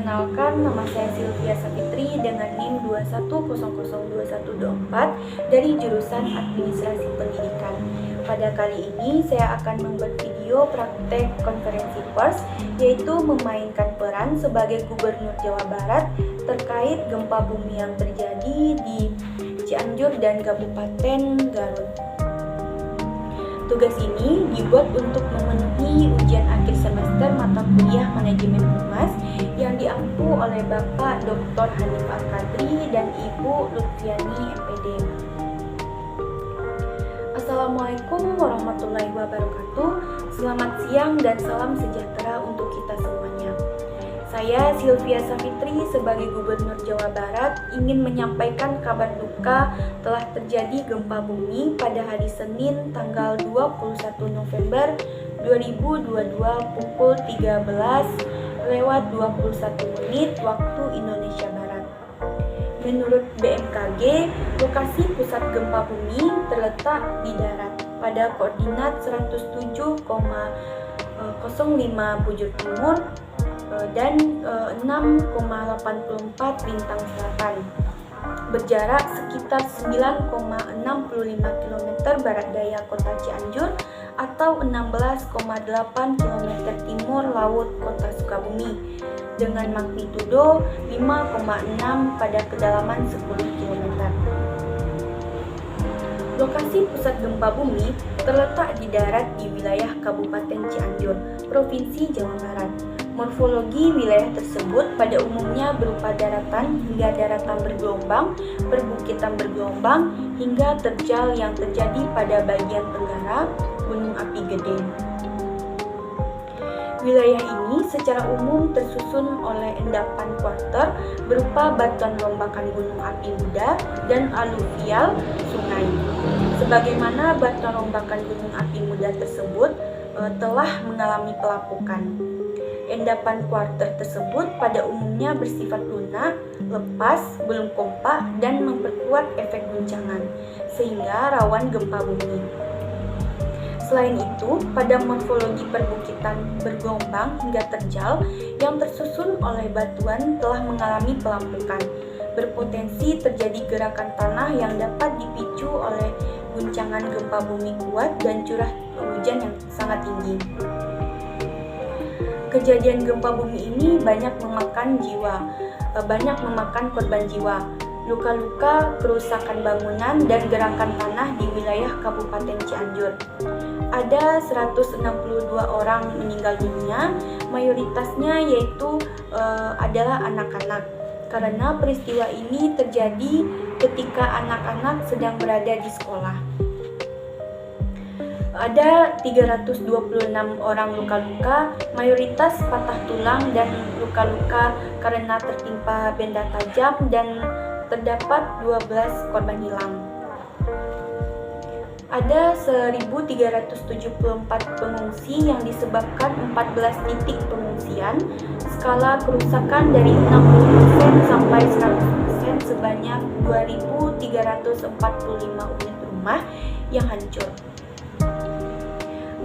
Perkenalkan, nama saya Sylvia Savitri dengan NIM 21002124 dari jurusan Administrasi Pendidikan. Pada kali ini saya akan membuat video praktek konferensi pers, yaitu memainkan peran sebagai Gubernur Jawa Barat terkait gempa bumi yang terjadi di Cianjur dan Kabupaten Garut. Tugas ini dibuat untuk memenuhi ujian akhir semester mata kuliah Manajemen Humas yang diampu oleh Bapak Dr. Hanif Al-Kadri dan Ibu Lutfiani MPD. Assalamualaikum warahmatullahi wabarakatuh. Selamat siang dan salam sejahtera untuk kita semuanya. Saya Sylvia Savitri sebagai Gubernur Jawa Barat ingin menyampaikan kabar duka telah terjadi gempa bumi pada hari Senin tanggal 21 November 2022 pukul 13:21 waktu Indonesia Barat. Menurut BMKG, lokasi pusat gempa bumi terletak di darat pada koordinat 107,05 bujur timur dan 6,84 bintang selatan, berjarak sekitar 9,65 km barat daya kota Cianjur atau 16,8 km timur laut kota Sukabumi, dengan magnitudo 5,6 pada kedalaman 10 km. Lokasi pusat gempa bumi terletak di darat di wilayah Kabupaten Cianjur, Provinsi Jawa Barat. Morfologi wilayah tersebut pada umumnya berupa daratan hingga daratan bergelombang, perbukitan bergelombang, hingga terjal yang terjadi pada bagian tenggara Gunung Api Gede. Wilayah ini secara umum tersusun oleh endapan kuarter berupa batuan lombakan gunung api muda dan aluvial sungai. Sebagaimana batuan lombakan gunung api muda tersebut telah mengalami pelapukan. Endapan kuarter tersebut pada umumnya bersifat lunak, lepas, belum kompak, dan memperkuat efek guncangan, sehingga rawan gempa bumi. Selain itu, pada morfologi perbukitan bergelombang hingga terjal yang tersusun oleh batuan telah mengalami pelampukan, berpotensi terjadi gerakan tanah yang dapat dipicu oleh guncangan gempa bumi kuat dan curah hujan yang sangat tinggi. Kejadian gempa bumi ini banyak memakan korban jiwa, luka-luka, kerusakan bangunan, dan gerakan tanah di wilayah Kabupaten Cianjur. Ada 162 orang meninggal dunia, mayoritasnya yaitu adalah anak-anak. Karena peristiwa ini terjadi ketika anak-anak sedang berada di sekolah. Ada 326 orang luka-luka, mayoritas patah tulang dan luka-luka karena tertimpa benda tajam, dan terdapat 12 korban hilang. Ada 1.374 pengungsi yang disebabkan 14 titik pengungsian, skala kerusakan dari 60% sampai 100% sebanyak 2.345 unit rumah yang hancur.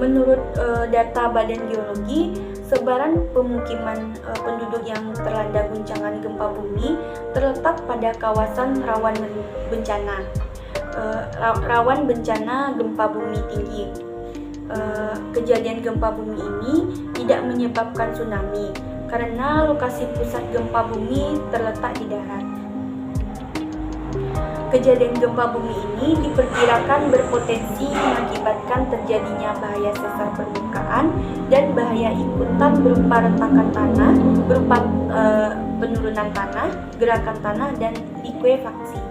Menurut data Badan Geologi, sebaran pemukiman penduduk yang terlanda guncangan gempa bumi terletak pada kawasan rawan bencana gempa bumi tinggi. Kejadian gempa bumi ini tidak menyebabkan tsunami karena lokasi pusat gempa bumi terletak di darat. Kejadian gempa bumi ini diperkirakan berpotensi mengakibatkan terjadinya bahaya sesar permukaan dan bahaya ikutan berupa retakan tanah, berupa penurunan tanah, gerakan tanah, dan likuifaksi.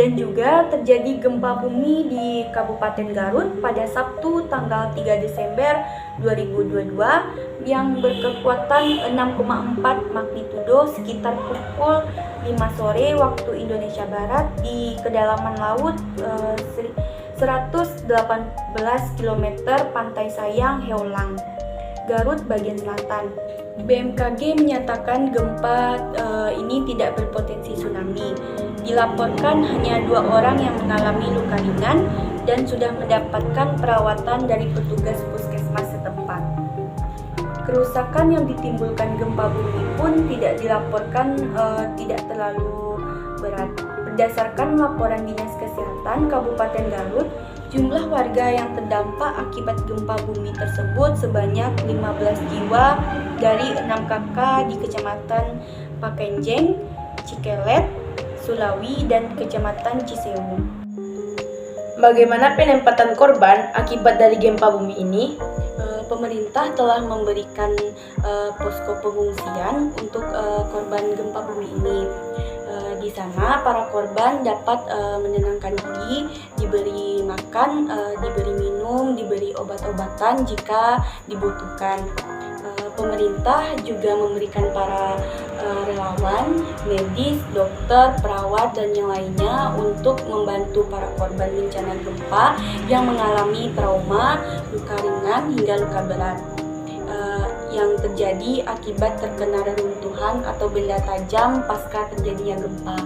Dan juga terjadi gempa bumi di Kabupaten Garut pada Sabtu tanggal 3 Desember 2022 yang berkekuatan 6,4 magnitudo sekitar pukul 5 sore waktu Indonesia Barat di kedalaman laut 118 km pantai Sayang, Heulang, Garut bagian selatan. BMKG menyatakan gempa ini tidak berpotensi tsunami. Dilaporkan hanya 2 orang yang mengalami luka ringan dan sudah mendapatkan perawatan dari petugas puskesmas setempat. Kerusakan yang ditimbulkan gempa bumi pun tidak dilaporkan tidak terlalu berat. Berdasarkan laporan Dinas Kesehatan Kabupaten Garut, jumlah warga yang terdampak akibat gempa bumi tersebut sebanyak 15 jiwa dari 6 kakak di Kecamatan Pakenjeng, Cikelet, Sulawi, dan Kecamatan Cisewu. Bagaimana penempatan korban akibat dari gempa bumi ini? Pemerintah telah memberikan posko pengungsian untuk korban gempa bumi ini. Di sana para korban dapat menenangkan diri, diberi makan, diberi minum, diberi obat-obatan jika dibutuhkan. Pemerintah juga memberikan para relawan, medis, dokter, perawat, dan yang lainnya untuk membantu para korban bencana gempa yang mengalami trauma, luka ringan hingga luka berat yang terjadi akibat terkena reruntuhan atau benda tajam pasca terjadinya gempa.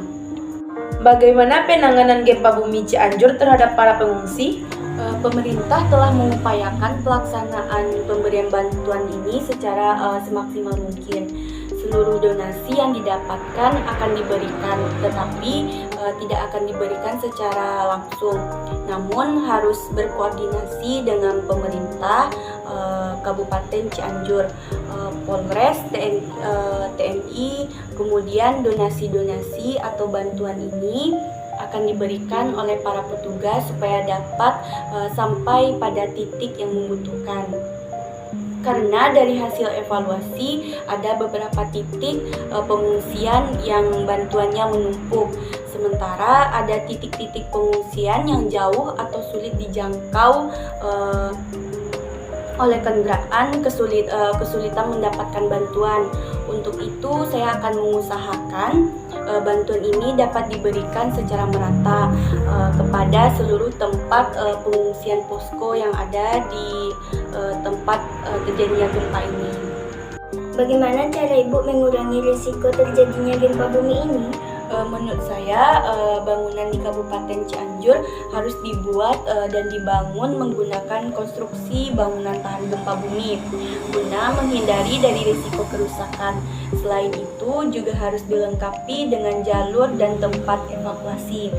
Bagaimana penanganan gempa bumi Cianjur terhadap para pengungsi? Pemerintah telah mengupayakan pelaksanaan pemberian bantuan ini secara semaksimal mungkin. Seluruh donasi yang didapatkan akan diberikan, tetapi tidak akan diberikan secara langsung. Namun harus berkoordinasi dengan pemerintah Kabupaten Cianjur, Polres, TNI, kemudian donasi-donasi atau bantuan ini akan diberikan oleh para petugas supaya dapat sampai pada titik yang membutuhkan. Karena dari hasil evaluasi ada beberapa titik pengungsian yang bantuannya menumpuk, sementara ada titik-titik pengungsian yang jauh atau sulit dijangkau oleh kendaraan, kesulitan mendapatkan bantuan. Untuk itu saya akan mengusahakan bantuan ini dapat diberikan secara merata kepada seluruh tempat pengungsian posko yang ada di tempat terjadinya gempa ini. Bagaimana cara Ibu mengurangi risiko terjadinya gempa bumi ini? Menurut saya bangunan di Kabupaten Cianjur harus dibuat dan dibangun menggunakan konstruksi bangunan tahan gempa bumi guna menghindari dari risiko kerusakan. Selain itu juga harus dilengkapi dengan jalur dan tempat evakuasi.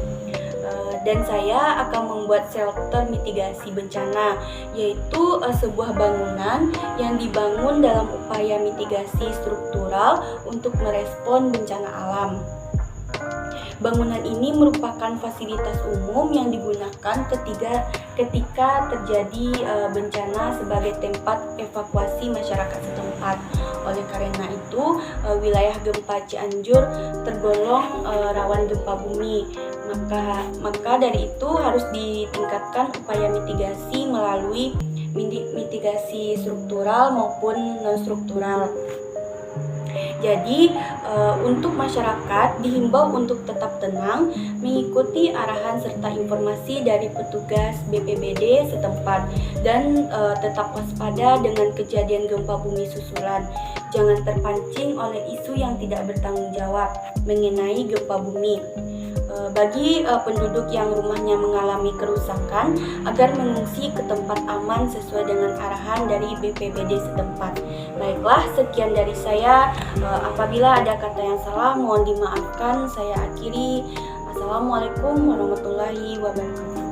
Dan saya akan membuat shelter mitigasi bencana, yaitu sebuah bangunan yang dibangun dalam upaya mitigasi struktural untuk merespon bencana alam. Bangunan ini merupakan fasilitas umum yang digunakan ketika terjadi bencana sebagai tempat evakuasi masyarakat setempat. Oleh karena itu, wilayah gempa Cianjur tergolong rawan gempa bumi. Maka dari itu harus ditingkatkan upaya mitigasi melalui mitigasi struktural maupun non-struktural. Jadi untuk masyarakat dihimbau untuk tetap tenang, mengikuti arahan serta informasi dari petugas BPBD setempat, dan tetap waspada dengan kejadian gempa bumi susulan. Jangan terpancing oleh isu yang tidak bertanggung jawab mengenai gempa bumi. Bagi penduduk yang rumahnya mengalami kerusakan agar mengungsi ke tempat aman sesuai dengan arahan dari BPBD setempat. Baiklah, sekian dari saya. Apabila ada kata yang salah mohon dimaafkan. Saya akhiri. Assalamualaikum warahmatullahi wabarakatuh.